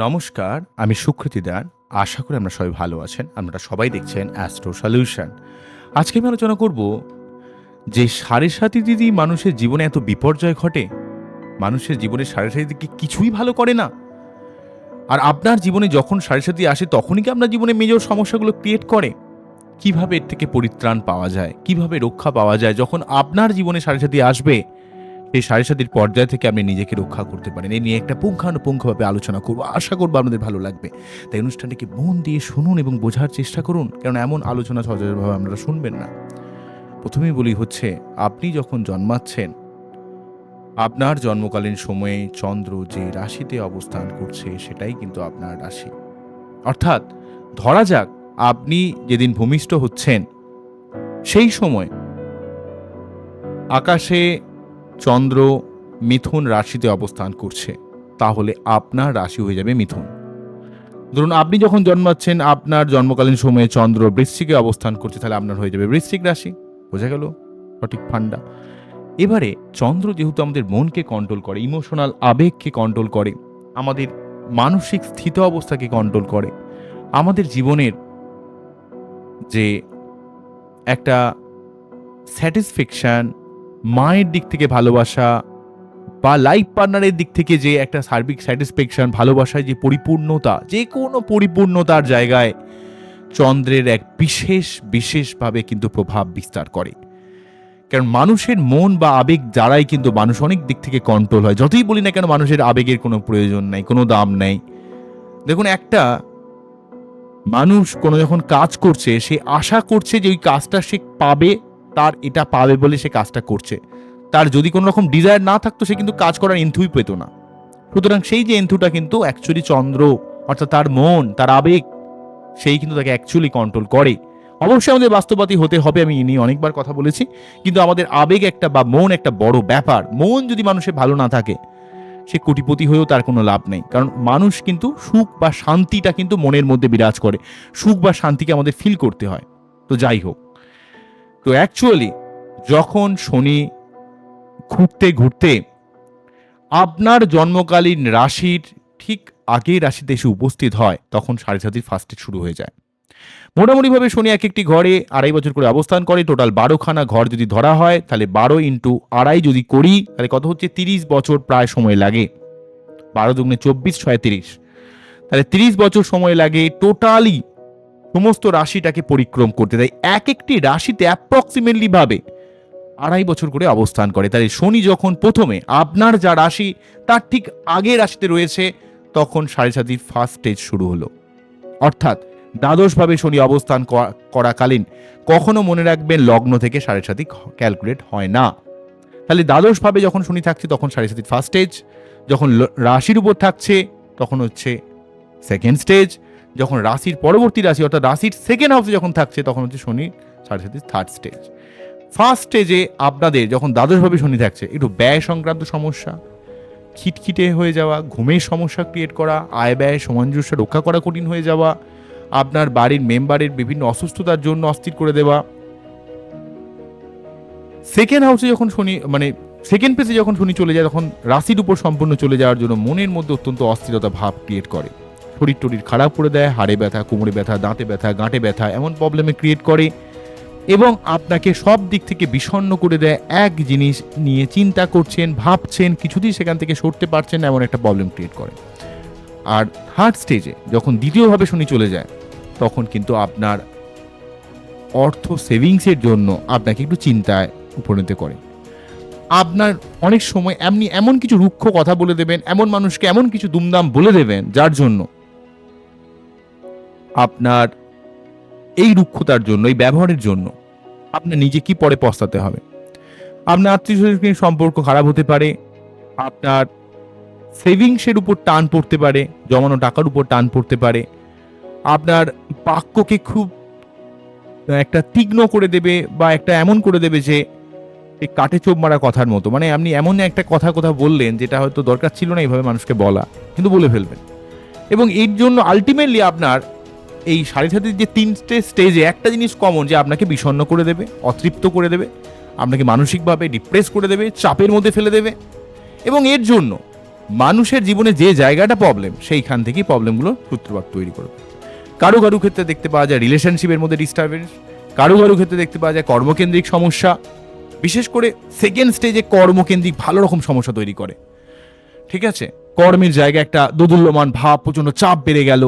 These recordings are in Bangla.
নমস্কার, আমি সুকৃতি দান। আশা করি আমরা সবাই ভালো আছেন। আপনারা সবাই দেখছেন অ্যাস্ট্রো সলিউশন। আজকে আমি আলোচনা করব যে সাড়ে দিদি মানুষের জীবনে এত বিপর্যয় ঘটে, মানুষের জীবনে সাড়ে কি কিছুই ভালো করে না। আর আপনার জীবনে যখন সাড়ে আসে তখনই কি আপনার জীবনে মেজর সমস্যাগুলো ক্রিয়েট করে? কিভাবে এর থেকে পরিত্রাণ পাওয়া যায়, কিভাবে রক্ষা পাওয়া যায় যখন আপনার জীবনে সাড়ে আসবে, সেই সাড়ে পর্যায় থেকে আপনি নিজেকে রক্ষা করতে পারেন। এই নিয়ে একটা পুঙ্খানুপুঙ্খভাবে আলোচনা করবো। আশা করবো আপনাদের ভালো লাগবে। তাই অনুষ্ঠানটিকে মন দিয়ে শুনুন এবং বোঝার চেষ্টা করুন, কারণ এমন আলোচনা সচরাচরভাবে আপনারা শুনবেন না। প্রথমেই বলি হচ্ছে, আপনি যখন জন্মাচ্ছেন, আপনার জন্মকালীন সময়ে চন্দ্র যে রাশিতে অবস্থান করছে সেটাই কিন্তু আপনার রাশি। অর্থাৎ ধরা যাক আপনি যেদিন ভূমিষ্ঠ হচ্ছেন সেই সময় আকাশে চন্দ্র মিথুন রাশিতে অবস্থান করছে, তাহলে আপনার রাশি হয়ে যাবে মিথুন। ধরুন আপনি যখন জন্মাচ্ছেন আপনার জন্মকালীন সময়ে চন্দ্র বৃশ্চিকে অবস্থান করছে, তাহলে আপনার হয়ে যাবে বৃশ্চিক রাশি। বোঝা গেল সঠিক ফান্ডা? এবারে চন্দ্র যেহেতু আমাদের মনকে কন্ট্রোল করে, ইমোশনাল আবেগকে কন্ট্রোল করে, আমাদের মানসিক স্থিত অবস্থাকে কন্ট্রোল করে, আমাদের জীবনের যে একটা স্যাটিসফ্যাকশন, মায়ের দিক থেকে ভালোবাসা বা লাইফ পার্টনারের দিক থেকে যে একটা সার্বিক স্যাটিসফ্যাকশন, ভালোবাসায় যে পরিপূর্ণতা, যে কোনো পরিপূর্ণতার জায়গায় চন্দ্রের এক বিশেষভাবে কিন্তু প্রভাব বিস্তার করে। কারণ মানুষের মন বা আবেগ দ্বারাই কিন্তু মানুষ অনেক দিক থেকে কন্ট্রোল হয়। যতই বলি না কেন মানুষের আবেগের কোনো প্রয়োজন নাই, কোনো দাম নেই। দেখুন, একটা মানুষ কোনো যখন কাজ করছে, সে আশা করছে যে ওই কাজটা সে পাবে, তার এটা পাবে বলে সে কাজটা করছে। তার যদি কোনো রকম ডিজায়ার না থাকতো, সে কিন্তু কাজ করার এন্থুই পেত না। সুতরাং সেই যে এন্থুটা কিন্তু অ্যাকচুয়ালি চন্দ্র, অর্থাৎ তার মন, তার আবেগ, সেই কিন্তু তাকে অ্যাকচুয়ালি কন্ট্রোল করে। অবশ্যই আমাদের বাস্তববাদী হতে হবে, আমি এ নিয়ে অনেকবার কথা বলেছি। কিন্তু আমাদের আবেগ একটা বা মন একটা বড় ব্যাপার। মন যদি মানুষের ভালো না থাকে, সে কোটিপতি হয়েও তার কোনো লাভ নেই। কারণ মানুষ কিন্তু সুখ বা শান্তিটা কিন্তু মনের মধ্যে বিরাজ করে। সুখ বা শান্তিকে আমাদের ফিল করতে হয়। তো যাই হোক, তো অ্যাকচুয়ালি যখন শনি ঘুরতে ঘুরতে আপনার জন্মকালীন রাশির ঠিক আগের রাশিতে এসে উপস্থিত হয়, তখন সাড়ে ফার্স্টে শুরু হয়ে যায়। মোটামুটিভাবে শনি এক একটি ঘরে 2.5 বছর করে অবস্থান করে। টোটাল 12খানা ঘর যদি ধরা হয়, তাহলে 12 ইন্টু 2.5 যদি করি, তাহলে কত হচ্ছে? 30 বছর প্রায় সময় লাগে। 12 দুগুণে 24, 36, তাহলে 30 বছর সময় লাগে টোটালি সমস্ত রাশিটাকে পরিক্রম করতে। তাই এক একটি রাশিতে অ্যাপ্রক্সিমেটলি ভাবে 2.5 বছর করে অবস্থান করে। তাই শনি যখন প্রথমে আপনার যা রাশি তার ঠিক আগের রাশিতে রয়েছে, তখন সাড়ে ফার্স্ট স্টেজ শুরু হলো। অর্থাৎ দ্বাদশভাবে শনি অবস্থান করাকালীন কখনো মনে রাখবেন লগ্ন থেকে সাড়ে ক্যালকুলেট হয় না। তাহলে দ্বাদশভাবে যখন শনি থাকছে তখন সাড়ে ফার্স্ট স্টেজ, যখন রাশির উপর থাকছে তখন হচ্ছে সেকেন্ড স্টেজ, যখন রাশির পরবর্তী রাশি অর্থাৎ রাশির সেকেন্ড হাউসে যখন থাকছে তখন হচ্ছে শনি সাড়ে থার্ড স্টেজ। ফার্স্ট স্টেজে আপনাদের যখন দ্বাদশভাবে শনি থাকছে, একটু ব্যয় সংক্রান্ত সমস্যা, খিটখিটে হয়ে যাওয়া, ঘুমের সমস্যা ক্রিয়েট করা, আয় ব্যয় সামঞ্জস্য রক্ষা করা কঠিন হয়ে যাওয়া, আপনার বাড়ির মেম্বারের বিভিন্ন অসুস্থতার জন্য অস্থির করে দেওয়া। সেকেন্ড হাউসে যখন শনি সেকেন্ড পেজে যখন শনি চলে যায়, তখন রাশির উপর সম্পূর্ণ চলে যাওয়ার জন্য মনের মধ্যে অত্যন্ত অস্থিরতা ভাব ক্রিয়েট করে। শরীর টরীর খারাপ করে দেয়, হাড়ে ব্যথা, কোমরে ব্যথা, দাঁতে ব্যথা, গাঁটে ব্যথা, এমন প্রবলেমে ক্রিয়েট করে এবং আপনাকে সব দিক থেকে বিষণ্ণ করে দেয়। এক জিনিস নিয়ে চিন্তা করছেন, ভাবছেন, কিছুতেই সেখান থেকে সরতে পারছেন না, এমন একটা প্রবলেম ক্রিয়েট করে। আর থার্ড স্টেজে যখন দ্বিতীয়ভাবে শনি চলে যায়, তখন কিন্তু আপনার অর্থ সেভিংসের জন্য আপনাকে একটু চিন্তায় উপনীত করে। আপনার অনেক সময় এমন কিছু রুক্ষ কথা বলে দেবেন, এমন মানুষকে এমন কিছু দুমদাম বলে দেবেন, যার জন্য আপনার এই রুক্ষতার জন্য, এই ব্যবহারের জন্য আপনার নিজে কি পরে পস্তাতে হবে। আপনার আত্মীয়-স্বজনের সম্পর্ক খারাপ হতে পারে, আপনার সেভিংসের উপর টান পড়তে পারে, জমানো টাকার উপর টান পড়তে পারে, আপনার বাক্যকে খুব একটা তীক্ষ্ণ করে দেবে বা একটা এমন করে দেবে যে এই কাটে চোপ মারা কথার মতো। মানে আপনি এমন একটা কথা বললেন যেটা হয়তো দরকার ছিল না এইভাবে মানুষকে বলা, কিন্তু বলে ফেলবেন। এবং এর জন্য আলটিমেটলি আপনার এই সাড়ে যে 3টে স্টেজে একটা জিনিস কমন, যে আপনাকে বিষণ্ণ করে দেবে, অতৃপ্ত করে দেবে, আপনাকে মানসিকভাবে ডিপ্রেস করে দেবে, চাপের মধ্যে ফেলে দেবে। এবং এর জন্য মানুষের জীবনে যে জায়গাটা প্রবলেম, সেইখান থেকেই প্রবলেমগুলো সূত্রপাত তৈরি করবে। কারো কারো ক্ষেত্রে দেখতে পাওয়া যায় রিলেশনশিপের মধ্যে ডিস্টারবেন্স, কারো কারো ক্ষেত্রে দেখতে পাওয়া যায় কর্মকেন্দ্রিক সমস্যা, বিশেষ করে সেকেন্ড স্টেজে কর্মকেন্দ্রিক ভালো রকম সমস্যা তৈরি করে। ঠিক আছে, কর্মের জায়গায় একটা দোদুল্যমান ভাব, প্রচন্ড চাপ বেড়ে গেল,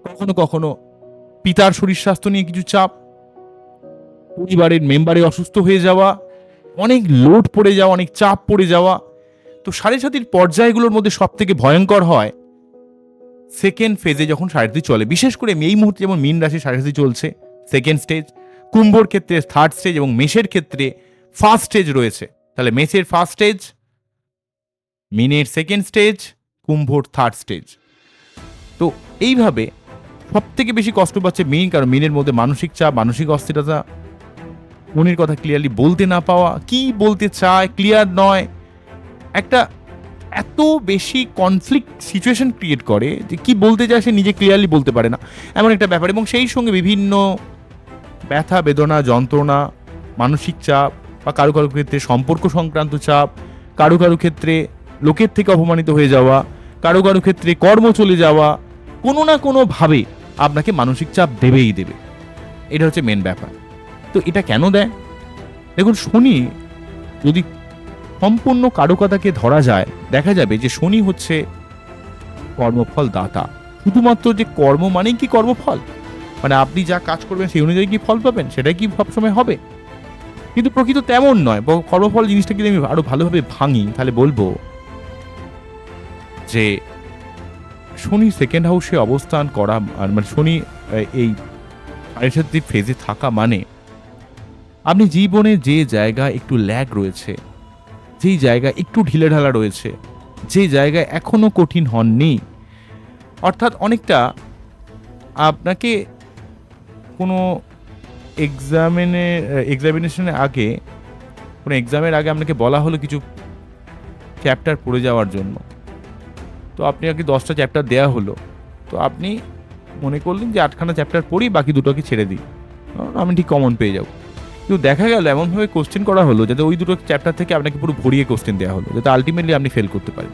কখনো কখনো পিতার শরীর স্বাস্থ্য নিয়ে কিছু চাপ, পরিবারের মেম্বারে অসুস্থ হয়ে যাওয়া, অনেক লোড পড়ে যাওয়া, অনেক চাপ পড়ে যাওয়া। তো সাড়ে-সাতির পর্যায়গুলোর মধ্যে সব থেকে ভয়ঙ্কর হয় সেকেন্ড ফেজে যখন সাড়ে-সাতি চলে। বিশেষ করে এই মুহূর্তে যেমন মীন রাশি সাড়ে-সাতি চলছে, সেকেন্ড স্টেজ, কুম্ভর ক্ষেত্রে থার্ড স্টেজ এবং মেষের ক্ষেত্রে ফার্স্ট স্টেজ রয়েছে। তাহলে মেষের ফার্স্ট স্টেজ, মিনের সেকেন্ড স্টেজ, কুম্ভর থার্ড স্টেজ। তো এইভাবে সব থেকে বেশি কষ্ট পাচ্ছে মিন, কারণ মিনের মধ্যে মানসিক চাপ, মানসিক অস্থিরতা, মনের কথা ক্লিয়ারলি বলতে না পাওয়া, কি বলতে চায় ক্লিয়ার নয়, একটা এত বেশি কনফ্লিক্ট সিচুয়েশন ক্রিয়েট করে যে কি বলতে চায় সে নিজে ক্লিয়ারলি বলতে পারে না, এমন একটা ব্যাপার। এবং সেই সঙ্গে বিভিন্ন ব্যথা বেদনা, যন্ত্রণা, মানসিক চাপ, বা কারো কারো ক্ষেত্রে সম্পর্ক সংক্রান্ত চাপ, কারো কারো ক্ষেত্রে লোকের থেকে অপমানিত হয়ে যাওয়া, কারো কারো ক্ষেত্রে কর্ম চলে যাওয়া, কোনো না কোনোভাবে আপনাকে মানসিক চাপ দেবেই দেবে। এটা হচ্ছে মেন ব্যাপার। তো এটা কেন দেয়? দেখুন, শনি যদি সম্পূর্ণ কারকতাকে ধরা যায়, দেখা যাবে যে শনি হচ্ছে কর্মফল দাতা। শুধুমাত্র যে কর্ম মানেই কি কর্মফল, মানে আপনি যা কাজ করবেন সেই অনুযায়ী কি ফল পাবেন, সেটাই কি সবসময় হবে? কিন্তু প্রকৃত তেমন নয়। কর্মফল জিনিসটা যদি আমি আরো ভালোভাবে ভাঙি, তাহলে বলবো যে শনি সেকেন্ড হাউসে অবস্থান করা, মানে শনি এই সাড়ে-সাতি ফেজে থাকা মানে আপনি জীবনে যে জায়গায় একটু ল্যাগ রয়েছে, যেই জায়গায় একটু ঢিলেঢালা রয়েছে, যে জায়গায় এখনো কঠিন হননি, অর্থাৎ অনেকটা আপনাকে কোনো এক্সামিনেশনের আগে, কোনো এক্সামের আগে আপনাকে বলা হলো কিছু চ্যাপ্টার পড়ে যাওয়ার জন্য। তো আপনি আগে 10টা চ্যাপ্টার দেওয়া হলো, তো আপনি মনে করলেন যে 8খানা চ্যাপ্টার পড়ি, বাকি দুটোকে ছেড়ে দিই, আমি ঠিক কমন পেয়ে যাবো। কিন্তু দেখা গেল এমনভাবে কোশ্চেন করা হলো যাতে ওই দুটো চ্যাপ্টার থেকে আপনাকে পুরো ভরিয়ে কোশ্চেন দেওয়া হলো, যাতে আলটিমেটলি আপনি ফেল করতে পারেন।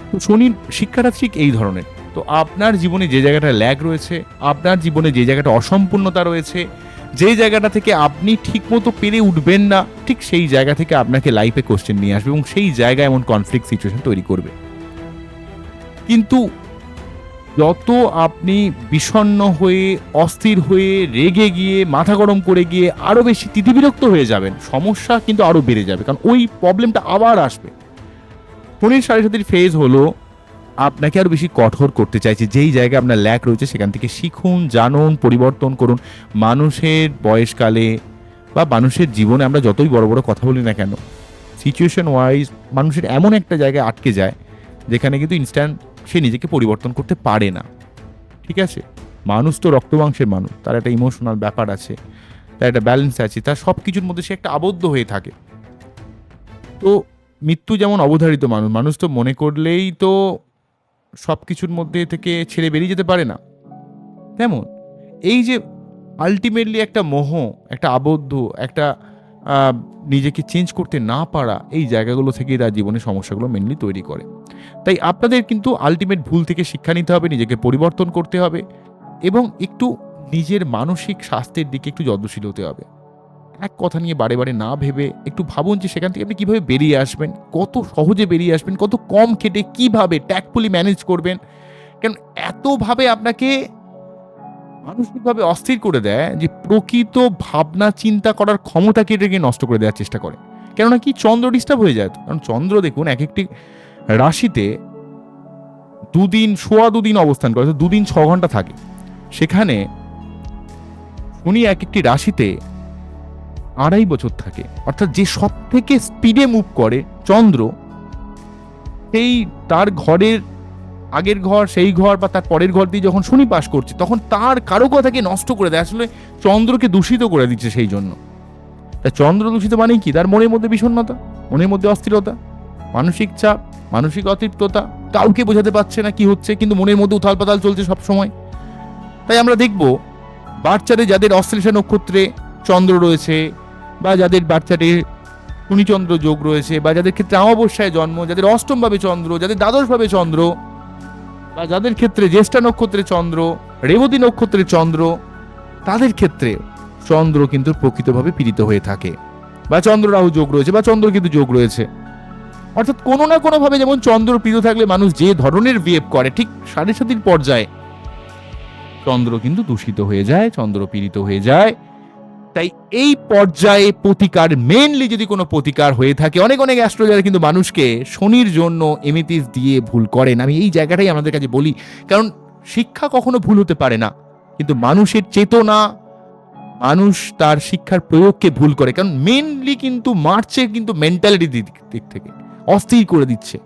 তো শনির শিক্ষাটা ঠিক এই ধরনের। তো আপনার জীবনে যে জায়গাটা ল্যাগ রয়েছে, আপনার জীবনে যে জায়গাটা অসম্পূর্ণতা রয়েছে, যে জায়গাটা থেকে আপনি ঠিকমতো পেরে উঠবেন না, ঠিক সেই জায়গা থেকে আপনাকে লাইফে কোশ্চেন নিয়ে আসবে এবং সেই জায়গায় এমন কনফ্লিক্ট সিচুয়েশন তৈরি করবে। কিন্তু যত আপনি বিষণ্ণ হয়ে, অস্থির হয়ে, রেগে গিয়ে, মাথা গরম করে গিয়ে আরো বেশি তিতিবিরক্ত হয়ে যাবেন, সমস্যা কিন্তু আরো বেড়ে যাবে, কারণ ওই প্রবলেমটা আবার আসবে। শনির সাড়ে-সাতির ফেজ হলো আপনাকে আরো বেশি কঠোর করতে চাইছে। যেই জায়গায় আপনার ল্যাক রয়েছে সেখান থেকে শিখুন, জানুন, পরিবর্তন করুন। মানুষের বয়সকালে বা মানুষের জীবনে আমরা যতই বড় বড় কথা বলি না কেন, সিচুয়েশন ওয়াইজ মানুষের এমন একটা জায়গায় আটকে যায় যেখানে কিন্তু ইনস্ট্যান্ট সে নিজেকে পরিবর্তন করতে পারে না। ঠিক আছে, মানুষ তো রক্তমাংসের মানুষ, তার একটা ইমোশনাল ব্যাপার আছে, তার একটা ব্যালেন্স আছে, তার সব কিছুর মধ্যে সে একটা আবদ্ধ হয়ে থাকে। তো মৃত্যু যেমন অবধারিত, মানুষ তো মনে করলেই তো সব কিছুর মধ্যে থেকে ছেড়ে বেরিয়ে যেতে পারে না, তেমন এই যে আলটিমেটলি একটা মোহ, একটা আবদ্ধ, একটা নিজেকে চেঞ্জ করতে না পারা, এই জায়গাগুলো থেকেই তার জীবনের সমস্যাগুলো মেনলি তৈরি করে। তাই আপনাদের কিন্তু আলটিমেট ভুল থেকে শিক্ষা নিতে হবে, নিজেকে পরিবর্তন করতে হবে এবং একটু নিজের মানসিক স্বাস্থ্যের দিকে একটু যত্নশীল হতে হবে। এক কথা নিয়ে বারে বারে না ভেবে একটু ভাবুন যে সেখান থেকে আপনি কীভাবে বেরিয়ে আসবেন, কত সহজে বেরিয়ে আসবেন, কত কম খেটে কীভাবে ট্যাক্টফুলি ম্যানেজ করবেন। কারণ এতভাবে আপনাকে মানসিকভাবে অস্থির করে দেয় যে প্রকৃত ভাবনা চিন্তা করার ক্ষমতা কেটে গিয়ে নষ্ট করে দেওয়ার চেষ্টা করে। কেননা কি, চন্দ্র ডিস্টার্ব হয়ে যায়। কারণ চন্দ্র দেখুন এক একটি রাশিতে সোয়া দুদিন অবস্থান করে, 2 দিন 6 ঘন্টা থাকে। সেখানে উনি এক একটি রাশিতে 2.5 বছর থাকে। অর্থাৎ যে সব থেকে স্পিডে মুভ করে চন্দ্র, সেই তার ঘরের আগের ঘর, সেই ঘর বা তার পরের ঘর দিয়ে যখন শনি পাস করছে, তখন তার কারকতাকে নষ্ট করে দেয়। আসলে চন্দ্রকে দূষিত করে দিচ্ছে। সেই জন্য তাই চন্দ্র দূষিত মানে কি, তার মনের মধ্যে বিষণ্ণতা, মনের মধ্যে অস্থিরতা, মানসিক চাপ, মানসিক অতৃপ্ততা, কাউকে বোঝাতে পারছে না কি হচ্ছে, কিন্তু মনের মধ্যে উথাল পাতাল চলছে সব সময়। তাই আমরা দেখব বাচ্চাদের যাদের অশ্লেষা নক্ষত্রে চন্দ্র রয়েছে, বা যাদের বাচ্চাদের শনিচন্দ্র যোগ রয়েছে, বা যাদের ক্ষেত্রে অমাবস্যায় জন্ম, যাদের অষ্টম ভাবে চন্দ্র, যাদের দ্বাদশ ভাবে চন্দ্র, বা যাদের ক্ষেত্রে জ্যেষ্ঠা নক্ষত্রে চন্দ্র, রেবতী নক্ষত্রে চন্দ্র, তাদের ক্ষেত্রে চন্দ্র কিন্তু প্রকৃতভাবে পীড়িত হয়ে থাকে, বা চন্দ্র রাহু যোগ রয়েছে, বা চন্দ্র কিন্তু যোগ রয়েছে। অর্থাৎ কোনো না কোনো ভাবে যেমন চন্দ্র পীড়িত থাকলে মানুষ যে ধরনের বিহেভ করে, ঠিক সাড়ে সাতির পর্যায়ে চন্দ্র কিন্তু দূষিত হয়ে যায়, চন্দ্র পীড়িত হয়ে যায়। তাই এই পর্যায়ে প্রতিকার, মেনলি যদি কোনো প্রতিকার হয়ে থাকে, অনেক অনেক অ্যাস্ট্রোলজার কিন্তু মানুষকে শনির জন্য এমিতিস দিয়ে ভুল করেন। আমি এই জায়গাটাই আমাদের কাছে বলি, কারণ শিক্ষা কখনো ভুল হতে পারে না, কিন্তু মানুষের চেতনা, মানুষ তার শিক্ষার প্রয়োগকে ভুল করে। কারণ মেনলি কিন্তু মার্চে কিন্তু মেন্টালিটি দিক থেকে অস্থির করে দিচ্ছে।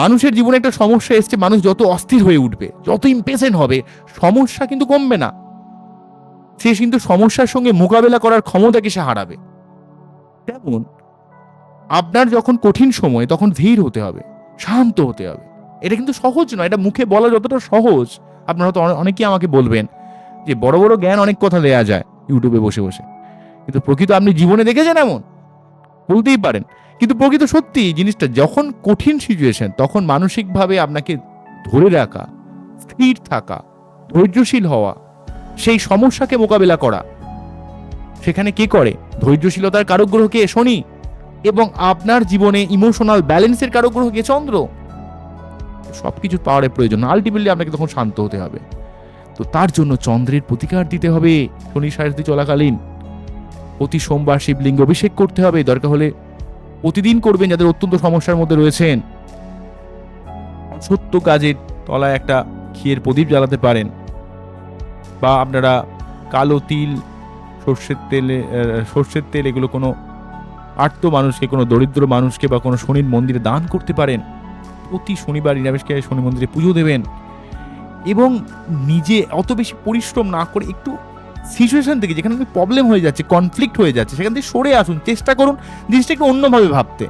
মানুষের জীবনে একটা সমস্যা এসছে, মানুষ যত অস্থির হয়ে উঠবে, যত ইম্পেশেন্ট হবে, সমস্যা কিন্তু কমবে না, সে কিন্তু সমস্যার সঙ্গে মোকাবেলা করার ক্ষমতাকে সে হারাবে। তেমন আপনার যখন কঠিন সময়, তখন ধীর হতে হবে, শান্ত হতে হবে। এটা কিন্তু সহজ নয়, এটা মুখে বলা যতটা সহজ, আপনারা হয়তো অনেকেই আমাকে বলবেন যে বড় বড় জ্ঞান অনেক কথা দেয়া যায় ইউটিউবে বসে বসে, কিন্তু প্রকৃত আপনি জীবনে দেখেছেন এমন? বলতেই পারেন, কিন্তু প্রকৃত সত্যি জিনিসটা যখন কঠিন সিচুয়েশন, তখন মানসিকভাবে আপনাকে ধরে রাখা, স্থির থাকা, ধৈর্যশীল হওয়া, সেই সমস্যাকে মোকাবেলা করা, সেখানে কে করে? ধৈর্যশীলতার কারক গ্রহ কে? শনি। এবং আপনার জীবনে ইমোশনাল ব্যালেন্সের কারক গ্রহ কে? চন্দ্র। সবকিছু পাওয়ারের প্রয়োজন, আলটিমেটলি আপনাকে তখন শান্ত হতে হবে। তো তার জন্য চন্দ্রের প্রতিকার দিতে হবে। শনি সাড়ে চলাকালীন প্রতি সোমবার শিবলিঙ্গ অভিষেক করতে হবে, দরকার হলে প্রতিদিন করবেন যাদের অত্যন্ত সমস্যার মধ্যে রয়েছেন। সত্য কাজের তলায় একটা ঘিয়ের প্রদীপ জ্বালাতে পারেন, বা আপনারা কালো তিল, সর্ষের তেল এগুলো কোনো আর্ত মানুষকে, কোনো দরিদ্র মানুষকে বা কোনো শনির মন্দিরে দান করতে পারেন। প্রতি শনিবার নিরামিষকে শনি মন্দিরে পুজো দেবেন, এবং নিজে অত বেশি পরিশ্রম না করে একটু সিচুয়েশন থেকে, যেখানে প্রবলেম হয়ে যাচ্ছে, কনফ্লিক্ট হয়ে যাচ্ছে, সেখান থেকে সরে আসুন, চেষ্টা করুন জিনিসটা একটু অন্যভাবে ভাবতে,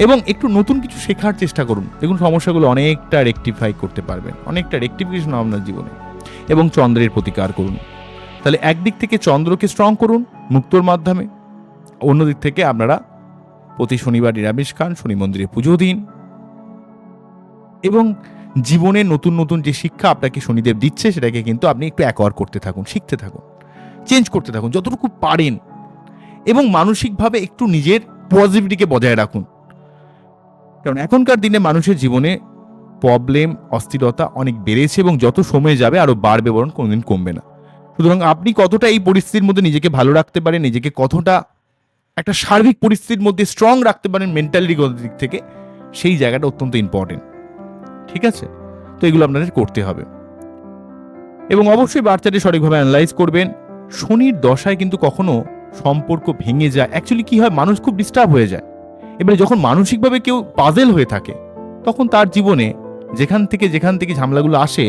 এবং একটু নতুন কিছু শেখার চেষ্টা করুন। দেখুন সমস্যাগুলো অনেকটা রেকটিফাই করতে পারবেন, অনেকটা রেকটিফিকেশন আপনার জীবনে। এবং চন্দ্রের প্রতিকার করুন। তাহলে একদিক থেকে চন্দ্রকে স্ট্রং করুন মুক্তোর মাধ্যমে, অন্যদিক থেকে আপনারা প্রতি শনিবার নিরামিষ খান, শনি মন্দিরে পুজো দিন, এবং জীবনে নতুন নতুন যে শিক্ষা আপনাকে শনিদেব দিচ্ছে, সেটাকে কিন্তু আপনি একটু অ্যাকোয়ার করতে থাকুন, শিখতে থাকুন, চেঞ্জ করতে থাকুন যতটুকু পারেন, এবং মানসিকভাবে একটু নিজের পজিটিভিটিকে বজায় রাখুন। কারণ এখনকার দিনে মানুষের জীবনে প্রবলেম, অস্থিরতা অনেক বেড়েছে, এবং যত সময় যাবে আরো বাড়বে, বরং কোনোদিন কমবে না। সুতরাং আপনি কতটা এই পরিস্থিতির মধ্যে নিজেকে ভালো রাখতে পারেন, নিজেকে কতটা একটা সার্বিক পরিস্থিতির মধ্যে স্ট্রং রাখতে পারেন মেন্টালিটিগত দিক থেকে, সেই জায়গাটা অত্যন্ত ইম্পর্টেন্ট। ঠিক আছে? তো এগুলো আপনাদের করতে হবে, এবং অবশ্যই বাচ্চাটি সঠিকভাবে অ্যানালাইজ করবেন। শনির দশায় কিন্তু কখনো সম্পর্ক ভেঙে যায়। অ্যাকচুয়ালি কি হয়, মানুষ খুব ডিস্টার্ব হয়ে যায়। এবারে যখন মানসিকভাবে কেউ পাজেল হয়ে থাকে, তখন তার জীবনে যেখান থেকে ঝামেলাগুলো আসে,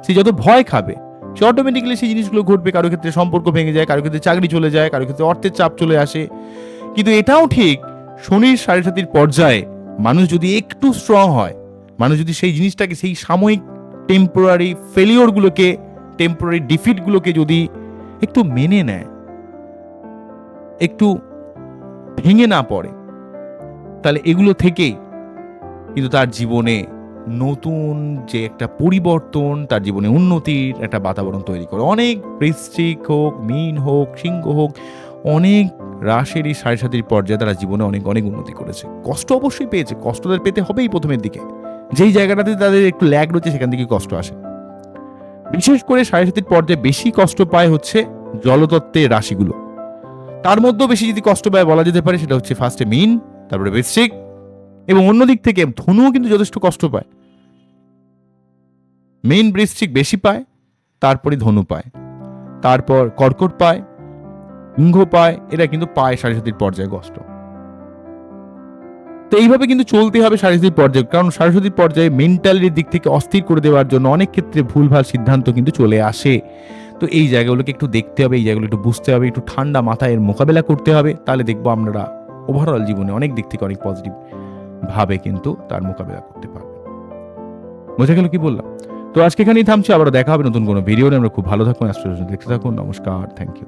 সে যত ভয় খাবে, সে অটোমেটিক্যালি সেই জিনিসগুলো ঘটবে। কারো ক্ষেত্রে সম্পর্ক ভেঙে যায়, কারো ক্ষেত্রে চাকরি চলে যায়, কারো ক্ষেত্রে অর্থের চাপ চলে আসে। কিন্তু এটাও ঠিক, শনির সাড়ে সাতির পর্যায়ে মানুষ যদি একটু স্ট্রং হয়, মানুষ যদি সেই জিনিসটাকে, সেই সাময়িক টেম্পোরারি ফেলিওরগুলোকে, টেম্পোরারি ডিফিটগুলোকে যদি একটু মেনে নেয়, একটু ভেঙে না পড়ে, তাহলে এগুলো থেকেই কিন্তু তার জীবনে নতুন যে একটা পরিবর্তন, তার জীবনে উন্নতির একটা বাতাবরণ তৈরি করে। অনেক বৃশ্চিক হোক, মীন হোক, সিংহ হোক, অনেক রাশির এই সাড়ে সাতির পর্যায়ে তারা জীবনে অনেক অনেক উন্নতি করেছে। কষ্ট অবশ্যই পেয়েছে, কষ্ট তাদের পেতে হবেই প্রথমের দিকে। যেই জায়গাটাতে তাদের একটু ল্যাগ রয়েছে, সেখান থেকে কষ্ট আসে। বিশেষ করে সাড়ে সাতির পর্যায়ে বেশি কষ্ট পায় হচ্ছে জলতত্ত্বের রাশিগুলো। তার মধ্যেও বেশি যদি কষ্ট পায় বলা যেতে পারে, সেটা হচ্ছে ফার্স্টে মীন, তারপরে বৃশ্চিক, এবং অন্যদিক থেকে ধনুও কিন্তু যথেষ্ট কষ্ট পায়। মীন, বৃশ্চিক বেশি পায়, তারপরে ধনু পায়, তারপর কর্কট পায়, সিংহ পায়। এরা কিন্তু পায় সাড়ে সাতির পর্যায়ে কষ্ট। তো এইভাবে কিন্তু চলতে হবে সাড়ে সাতির পর্যায়ে, কারণ সাড়ে সাতির পর্যায়ে মেন্টালিটির দিক থেকে অস্থির করে দেওয়ার জন্য অনেক ক্ষেত্রে ভুলভাল সিদ্ধান্ত কিন্তু চলে আসে। তো এই জায়গাগুলোকে একটু দেখতে হবে, এই জায়গাগুলো একটু বুঝতে হবে, একটু ঠান্ডা মাথায় এর মোকাবেলা করতে হবে। তাহলে দেখবো আপনারা ওভারঅল জীবনে অনেক দিক থেকে অনেক পজিটিভ ভাবে কিন্তু তার মোকাবেলা করতে পারবেন। বোঝা গেল কি বললাম? তো আজকে এখানেই থামছি, আবার দেখা হবে নতুন কোনো ভিডিও নিয়ে। আমরা খুব ভালো থাকুন, দেখতে থাকুন। নমস্কার, থ্যাংক ইউ।